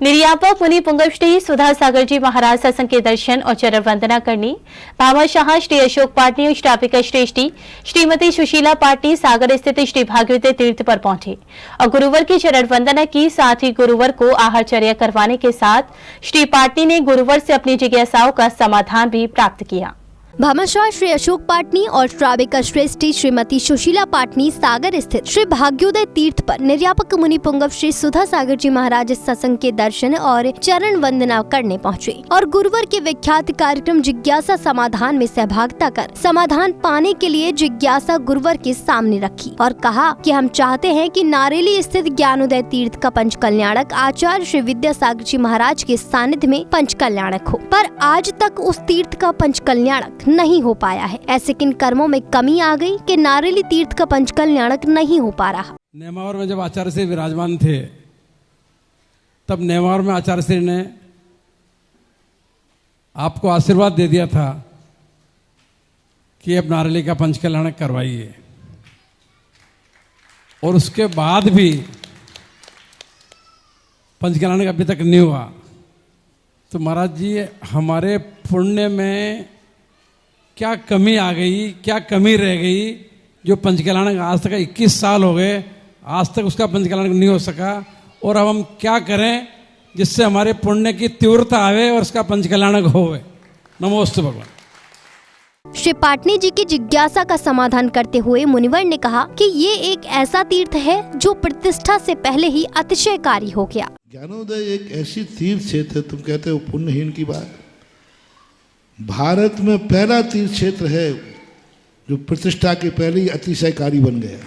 निर्यापक मुनि पुंगव श्री सुधा सागर जी महाराज सत्संग के दर्शन और चरण वंदना करनी भामाशाह श्री अशोक पाटनी और श्रापिका श्रेष्ठी श्रीमती सुशीला पाटनी सागर स्थित श्री भागवती तीर्थ पर पहुंचे और गुरुवर की चरण वंदना की। साथ ही गुरुवर को आहारचर्या करवाने के साथ श्री पाटनी ने गुरुवर से अपनी जिज्ञासाओं का समाधान भी प्राप्त किया। भामाशाह श्री अशोक पाटनी और श्राविका श्रेष्ठी श्रीमती सुशीला पाटनी सागर स्थित श्री भाग्योदय तीर्थ पर निर्यापक मुनि पुंगव श्री सुधा सागर जी महाराज सत्संग के दर्शन और चरण वंदना करने पहुंचे और गुरुवर के विख्यात कार्यक्रम जिज्ञासा समाधान में सहभागिता कर समाधान पाने के लिए जिज्ञासा गुरुवर के सामने रखी और कहा कि हम चाहते हैं कि नारेली स्थित ज्ञानोदय तीर्थ का पंच कल्याणक आचार्य श्री विद्यासागर जी महाराज के सानिध्य में पंच कल्याणक हो, पर आज तक उस तीर्थ का पंच कल्याणक नहीं हो पाया है। ऐसे किन कर्मों में कमी आ गई कि नारेली तीर्थ का पंच कल्याणक नहीं हो पा रहा। नेमावर में जब आचार्य श्री विराजमान थे तब नेमावर में आचार्य श्री ने आपको आशीर्वाद दे दिया था कि अब नारेली का पंच कल्याणक करवाइए, और उसके बाद भी पंच कल्याणक अभी तक नहीं हुआ। तो महाराज जी, हमारे पुण्य में क्या कमी आ गई, क्या कमी रह गई जो पंच कल्याणक आज तक 21 साल हो गए, आज तक उसका पंच कल्याणक नहीं हो सका, और अब हम क्या करें जिससे हमारे पुण्य की तीव्रता आवे और उसका पंच कल्याणक होवे। नमोस्तु भगवान। श्री पाटनी जी की जिज्ञासा का समाधान करते हुए मुनिवर ने कहा कि ये एक ऐसा तीर्थ है जो प्रतिष्ठा से पहले ही अतिशयकारी हो गया। ज्ञानोदय एक ऐसी तीर्थ क्षेत्र, तुम कहते हो पुण्यहीन की बात, भारत में पहला तीर्थ क्षेत्र है जो प्रतिष्ठा के पहले ही अतिशयकारी बन गया।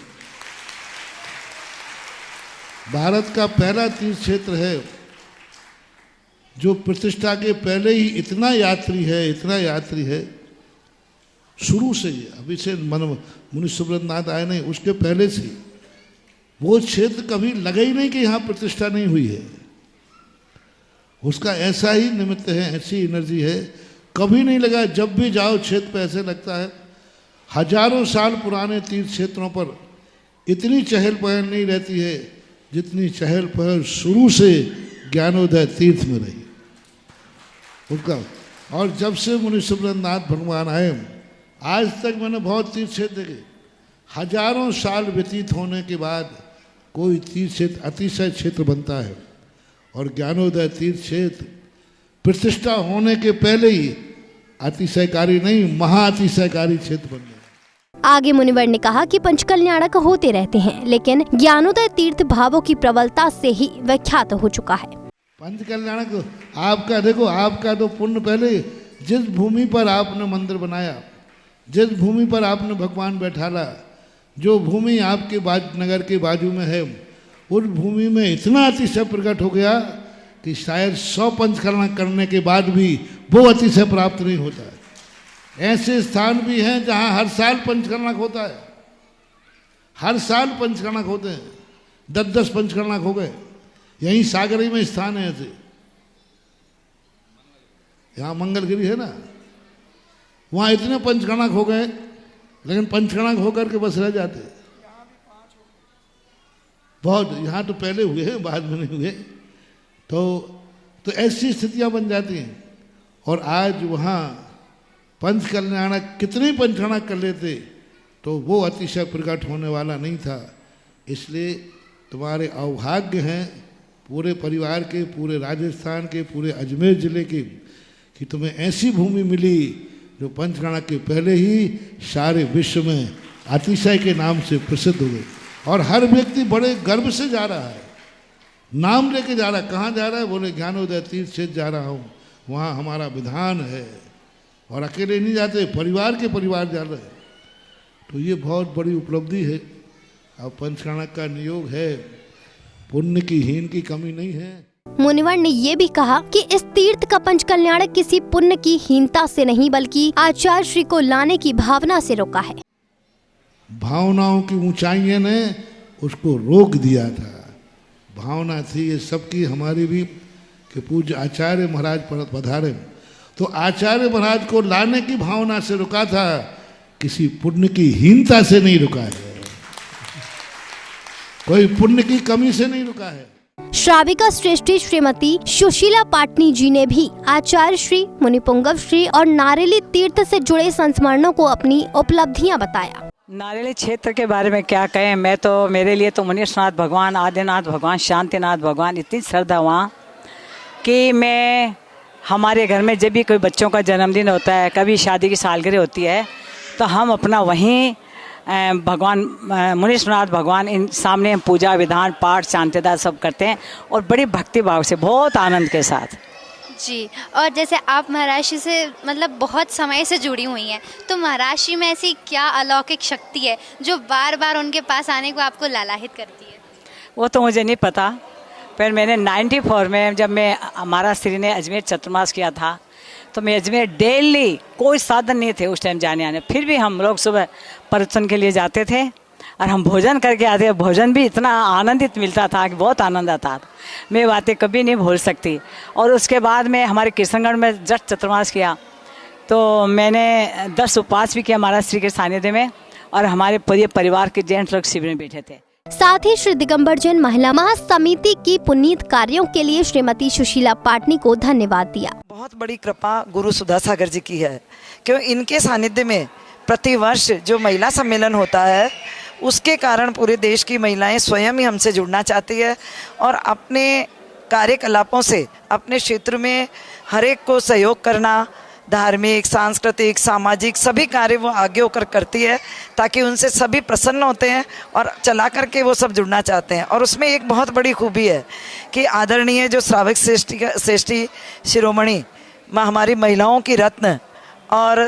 भारत का पहला तीर्थ क्षेत्र है जो प्रतिष्ठा के पहले ही इतना यात्री है शुरू से ही, अभी से मुनि सुब्रतनाथ आए नहीं, उसके पहले से वो क्षेत्र कभी लगा ही नहीं कि यहाँ प्रतिष्ठा नहीं हुई है। उसका ऐसा ही निमित्त है, ऐसी एनर्जी है, कभी नहीं लगा। जब भी जाओ क्षेत्र पे ऐसे लगता है हजारों साल पुराने तीर्थ क्षेत्रों पर इतनी चहल पहल नहीं रहती है जितनी चहल पहल शुरू से ज्ञानोदय तीर्थ में रही उसका। और जब से मुनि सुब्रतनाथ भगवान आए आज तक मैंने बहुत तीर्थ क्षेत्र देखे, हजारों साल व्यतीत होने के बाद कोई तीर्थ क्षेत्र अतिशय क्षेत्र बनता है, और ज्ञानोदय तीर्थ क्षेत्र प्रतिष्ठा होने के पहले ही अतिशयकारी नहीं, महाअतिशयकारी क्षेत्र बन गया। आगे मुनिवर ने कहा कि पंच कल्याणक होते रहते हैं, लेकिन ज्ञानोदय तीर्थ भावों की प्रबलता से ही विख्यात हो चुका है। पंच कल्याणक आपका देखो, आपका तो पुण्य पहले, जिस भूमि पर आपने मंदिर बनाया, जिस भूमि पर आपने भगवान बैठाला, जो भूमि आपके नगर के बाजू में है, उस भूमि में इतना अतिशय प्रकट हो गया कि शायद 100 पंचकल्याणक करने के बाद भी वो अतिशय प्राप्त नहीं होता है। ऐसे स्थान भी हैं जहां हर साल पंचकल्याणक होता है, हर साल पंचकल्याणक होते हैं, 10-10 पंचकल्याणक हो गए। यहीं सागरी में स्थान है ऐसे, यहाँ मंगलगिरी है ना, वहाँ इतने पंचकल्याणक हो गए, लेकिन पंचकल्याणक होकर के बस रह जाते। बहुत, यहाँ तो पहले हुए हैं, बाद में नहीं हुए। तो ऐसी स्थितियां बन जाती हैं। और आज वहाँ पंच कल्याणक कितने पंचकल्याणक कर लेते तो वो अतिशय प्रकट होने वाला नहीं था। इसलिए तुम्हारे अभाग्य हैं पूरे परिवार के, पूरे राजस्थान के, पूरे अजमेर जिले के, कि तुम्हें ऐसी भूमि मिली जो पंचकल्याणक के पहले ही सारे विश्व में अतिशय के नाम से प्रसिद्ध हो गई। और हर व्यक्ति बड़े गर्व से जा रहा है, नाम लेके जा रहा है। कहाँ जा रहा है? बोले ज्ञानोदय तीर्थ क्षेत्र जा रहा हूँ, वहाँ हमारा विधान है। और अकेले नहीं जाते, परिवार के परिवार जा रहे हैं। तो ये बहुत बड़ी उपलब्धि है। अब पंचकल्याणक का नियोग है, पुण्य की हीन की कमी नहीं है। मुनिवर ने ये भी कहा कि इस तीर्थ का पंच कल्याणक किसी पुण्य की हीनता से नहीं, बल्कि आचार्य श्री को लाने की भावना से रोका है। भावनाओं की ऊंचाइयों ने उसको रोक दिया था। भावना थी ये सबकी, हमारी भी, कि पूज्य आचार्य महाराज पधारे, तो आचार्य महाराज को लाने की भावना से रुका था, किसी पुण्य की हीनता से नहीं रुका है, कोई पुण्य की कमी से नहीं रुका है। श्राविका श्रेष्ठी श्रीमती सुशीला पाटनी जी ने भी आचार्य श्री, मुनिपुंगव श्री और नारेली तीर्थ से जुड़े संस्मरणों को अपनी उपलब्धियां बताया। नारेली क्षेत्र के बारे में क्या कहें, मैं तो, मेरे लिए तो मुनीश्वरनाथ भगवान, आदिनाथ भगवान, शांतिनाथ भगवान इतनी श्रद्धा वहाँ कि मैं, हमारे घर में जब भी कोई बच्चों का जन्मदिन होता है, कभी शादी की सालगिरह होती है, तो हम अपना वहीं भगवान मुनीश्वरनाथ भगवान इन सामने पूजा विधान पाठ शांतिदा सब करते हैं और बड़ी भक्ति भाव से, बहुत आनंद के साथ। जी, और जैसे आप महाराष्ट्र से मतलब बहुत समय से जुड़ी हुई हैं, तो महाराष्ट्र में ऐसी क्या अलौकिक शक्ति है जो बार बार उनके पास आने को आपको लालायित करती है? वो तो मुझे नहीं पता, पर मैंने 94 में जब मैं, हमारा श्री ने अजमेर चतुर्मास किया था, तो मैं अजमेर डेली, कोई साधन नहीं थे उस टाइम जाने आने, फिर भी हम लोग सुबह प्रवचन के लिए जाते थे और हम भोजन करके आते। भोजन भी इतना आनंदित मिलता था कि बहुत आनंद आता था, मैं बातें कभी नहीं भूल सकती। और उसके बाद में हमारे किशनगढ़ में जस्ट चतुर्मास किया, तो मैंने 10 उपवास भी किया महाराज श्री के सानिध्य में, और हमारे पूरे परिवार के जेंट्स लोग शिविर में बैठे थे। साथ ही श्री दिगंबर जैन महिला महासमिति की पुनीत कार्यों के लिए श्रीमती सुशीला पाटनी को धन्यवाद दिया। बहुत बड़ी कृपा गुरु सुधा सागर जी की है, क्यों इनके सानिध्य में प्रतिवर्ष जो महिला सम्मेलन होता है, उसके कारण पूरे देश की महिलाएं स्वयं ही हमसे जुड़ना चाहती है और अपने कार्यकलापों से अपने क्षेत्र में हर एक को सहयोग करना, धार्मिक, सांस्कृतिक, सामाजिक सभी कार्य वो आगे होकर करती है, ताकि उनसे सभी प्रसन्न होते हैं और चला करके वो सब जुड़ना चाहते हैं। और उसमें एक बहुत बड़ी खूबी है कि आदरणीय जो श्राविक श्रेष्ठी शिरोमणि हमारी महिलाओं की रत्न और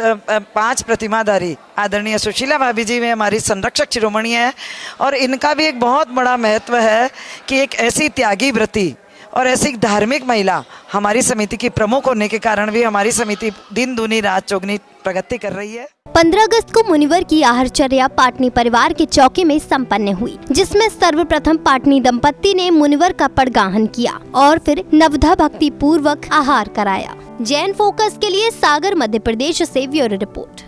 5 प्रतिमाधारी आदरणीय सुशीला भाभी जी में हमारी संरक्षक शिरोमणि है, और इनका भी एक बहुत बड़ा महत्व है कि एक ऐसी त्यागी व्रती और ऐसी धार्मिक महिला हमारी समिति की प्रमुख होने के कारण भी हमारी समिति दिन दूनी रात चौगनी प्रगति कर रही है। 15 अगस्त को मुनिवर की आहारचर्या पाटनी परिवार के चौकी में संपन्न हुई, जिसमें सर्वप्रथम पाटनी दंपत्ति ने मुनिवर का पड़गाहन किया और फिर नवधा भक्ति पूर्वक आहार कराया। जैन फोकस के लिए सागर, मध्य प्रदेश से ब्यूरो रिपोर्ट।